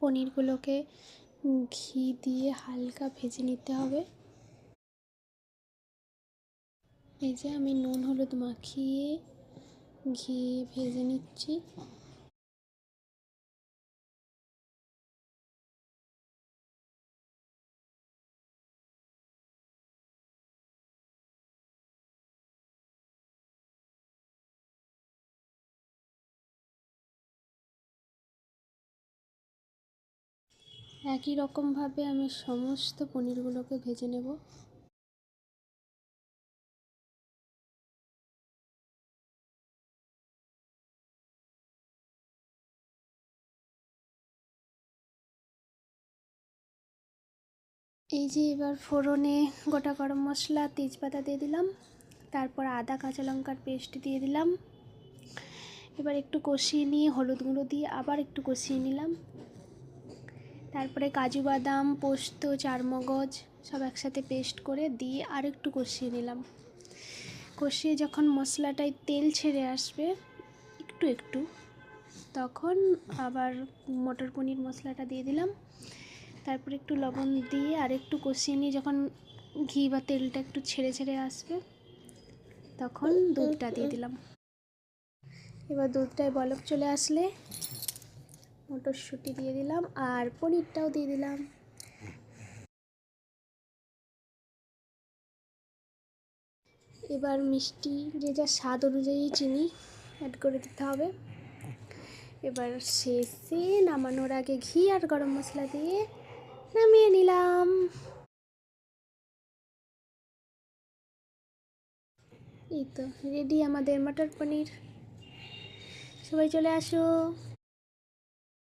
পনিরগুলোকে ঘি দিয়ে হালকা ভেজে নিতে হবে। এই যে আমি নুন হলুদ মাখিয়ে ঘি ভেজে নিচ্ছি। একই রকমভাবে আমি সমস্ত পনিরগুলোকে ভেজে নেব। এই যে এবার ফোড়নে গোটা গরম মশলা তেজপাতা দিয়ে দিলাম, তারপর আদা কাঁচা লঙ্কার পেস্ট দিয়ে দিলাম। এবার একটু কষিয়ে নিয়ে হলুদ গুঁড়ো দিয়ে আবার একটু কষিয়ে নিলাম। তারপরে কাজু বাদাম পোস্ত চারমগজ সব একসাথে পেস্ট করে দিয়ে আর একটু কষিয়ে নিলাম। কষিয়ে যখন মশলাটায় তেল ছেড়ে আসবে একটু একটু, তখন আবার মটর পনির মশলাটা দিয়ে দিলাম। তারপর একটু লবণ দিয়ে আর একটু কষিয়ে নিয়ে যখন ঘি বা তেলটা একটু ছেড়ে ছেড়ে আসবে তখন দুধটা দিয়ে দিলাম। এবার দুধটায় বলক চলে আসলে মটরশুঁটি দিয়ে দিলাম আর পনিরটাও দিয়ে দিলাম। এবার মিষ্টি যে যা স্বাদ অনুযায়ী চিনি অ্যাড করে দিতে হবে। এবার শেষে নামানোর আগে ঘি আর গরম মশলা দিয়ে নামিয়ে নিলাম। এই তো রেডি আমাদের মটর পনির। সবাই চলে আসো।